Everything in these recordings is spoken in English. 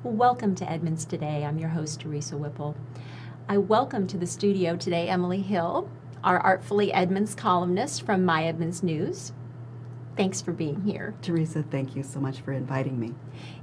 Welcome to Edmonds Today. I'm your host, Teresa Whipple. I welcome to the studio today Emily Hill, our Artfully Edmonds columnist from My Edmonds News. Thanks for being here. Teresa, thank you so much for inviting me.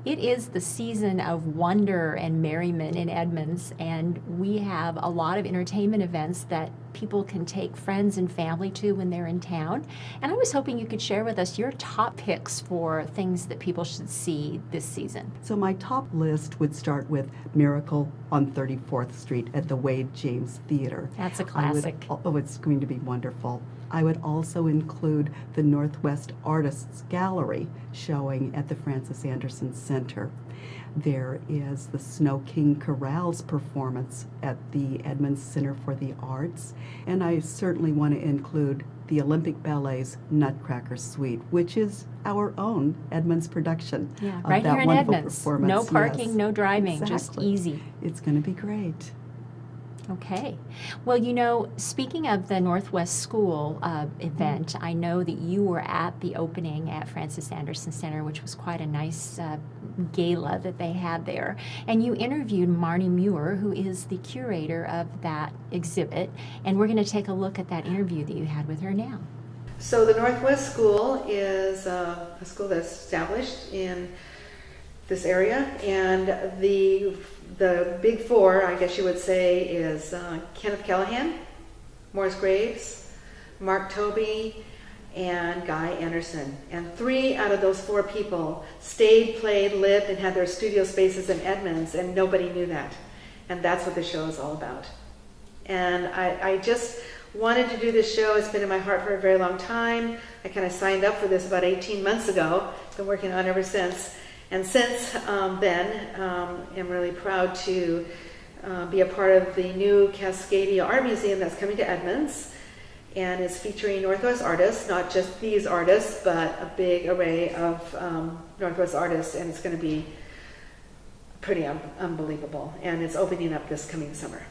It is the season of wonder and merriment in Edmonds, and we have a lot of entertainment events that people can take friends and family to when they're in town. And I was hoping you could share with us your top picks for things that people should see this season. So my top list would start with Miracle on 34th Street at the Wade James Theater. That's a classic. It's going to be wonderful. I would also include the Northwest Artists Gallery showing at the Francis Anderson Center. There is the Snow King Chorale's performance at the Edmonds Center for the Arts. And I certainly want to include the Olympic Ballet's Nutcracker Suite, which is our own Edmonds production. Yeah, of right that here in wonderful Edmonds. performance. No parking, Yes, no driving, just exactly. easy. It's going to be great. Okay. Well, you know, speaking of the Northwest School event, I know that you were at the opening at Francis Anderson Center, which was quite a nice gala that they had there. And you interviewed Marnie Muir, who is the curator of that exhibit. And we're going to take a look at that interview that you had with her now. So the Northwest School is a school that's established in this area, and the big four, I guess you would say, is Kenneth Callahan, Morris Graves, Mark Toby, and Guy Anderson. And 3 out of those 4 people stayed, played, lived, and had their studio spaces in Edmonds, and nobody knew that. And that's what the show is all about. And I just wanted to do this show. It's been in my heart for a very long time. I kind of signed up for this about 18 months ago. Been working on it ever since. And since then, I'm really proud to be a part of the new Cascadia Art Museum that's coming to Edmonds, and is featuring Northwest artists, not just these artists, but a big array of Northwest artists, and it's going to be pretty unbelievable. And it's opening up this coming summer.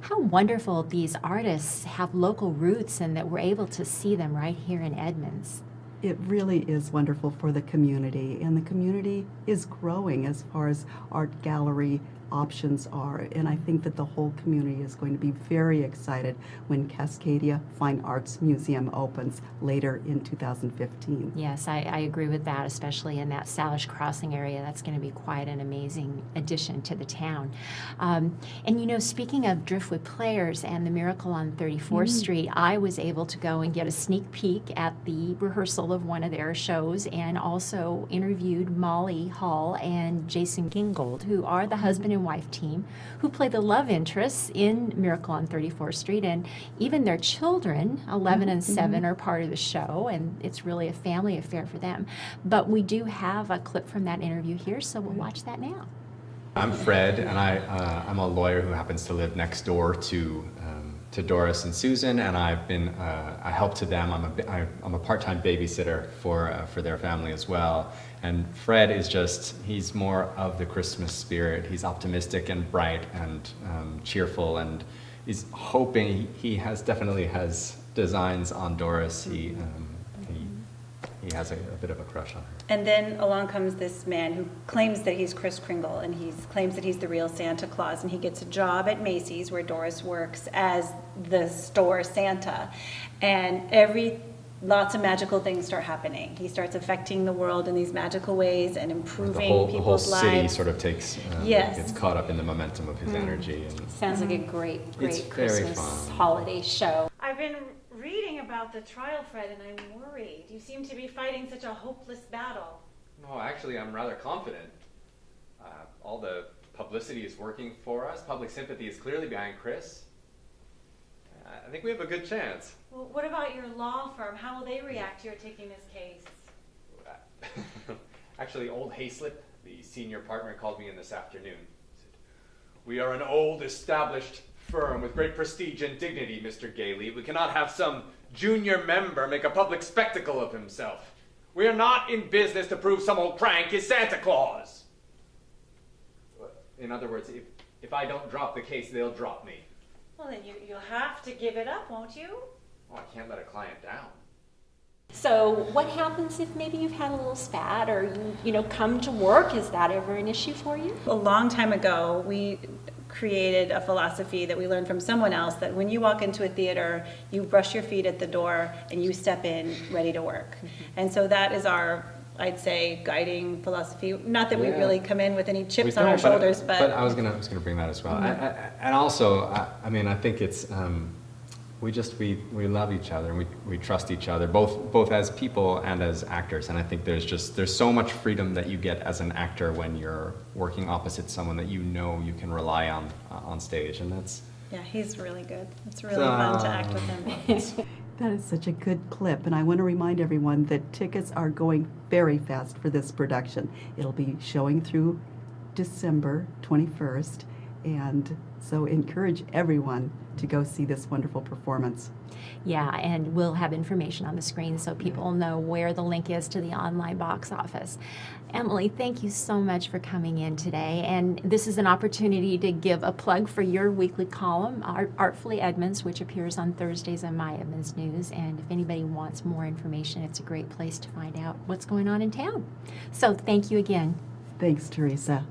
How wonderful these artists have local roots and that we're able to see them right here in Edmonds. It really is wonderful for the community, and the community is growing as far as art gallery options are, and I think that the whole community is going to be very excited when Cascadia Fine Arts Museum opens later in 2015. Yes, I agree with that, especially in that Salish Crossing area. That's going to be quite an amazing addition to the town. And you know, speaking of Driftwood Players and the Miracle on 34th Street, I was able to go and get a sneak peek at the rehearsal of one of their shows, and also interviewed Molly Hall and Jason Gingold, who are the husband and wife team who play the love interests in Miracle on 34th Street, and even their children, 11 and 7, are part of the show, and it's really a family affair for them. But we do have a clip from that interview here, so we'll watch that now. I'm Fred, and I'm a lawyer who happens to live next door to Doris and Susan, and I've been a help to them. I'm a part-time babysitter for their family as well. And Fred is he's more of the Christmas spirit. He's optimistic and bright and cheerful, and he's hoping, he definitely has designs on Doris. He has a bit of a crush on her. And then along comes this man who claims that he's Kris Kringle, and he claims that he's the real Santa Claus, and he gets a job at Macy's where Doris works as the store Santa. And lots of magical things start happening. He starts affecting the world in these magical ways and improving people's lives. The whole city sort of Yes. gets caught up in the momentum of his energy. And Sounds like a great It's very Christmas fun. holiday show. I've been reading about the trial, Fred, and I'm worried. You seem to be fighting such a hopeless battle. No, actually, I'm rather confident. All the publicity is working for us. Public sympathy is clearly behind Kris. I think we have a good chance. Well, what about your law firm? How will they react to your taking this case? Actually, old Hayslip, the senior partner, called me in this afternoon. He said, "We are an old, established firm with great prestige and dignity, Mr. Gailey. We cannot have some junior member make a public spectacle of himself. We are not in business to prove some old crank is Santa Claus." In other words, if I don't drop the case, they'll drop me. Well, then you'll have to give it up, won't you? Oh, I can't let a client down. So what happens if maybe you've had a little spat or you know, come to work? Is that ever an issue for you? A long time ago, we created a philosophy that we learned from someone else, that when you walk into a theater, you brush your feet at the door and you step in ready to work. And so that is our, I'd say, guiding philosophy. Not that we Yeah. really come in with any We chips on our don't, shoulders, but I was gonna bring that as well. And also, I mean, I think it's we love each other and we trust each other, both as people and as actors. And I think there's so much freedom that you get as an actor when you're working opposite someone that you know you can rely on stage, and that's. yeah, he's really good. It's really fun to act with him. That is such a good clip, and I want to remind everyone that tickets are going very fast for this production. It'll be showing through December 21st, and so encourage everyone to go see this wonderful performance. Yeah, and we'll have information on the screen so people know where the link is to the online box office. Emily, thank you so much for coming in today. And this is an opportunity to give a plug for your weekly column, Artfully Edmonds, which appears on Thursdays on My Edmonds News. And if anybody wants more information, it's a great place to find out what's going on in town. So thank you again. Thanks, Teresa.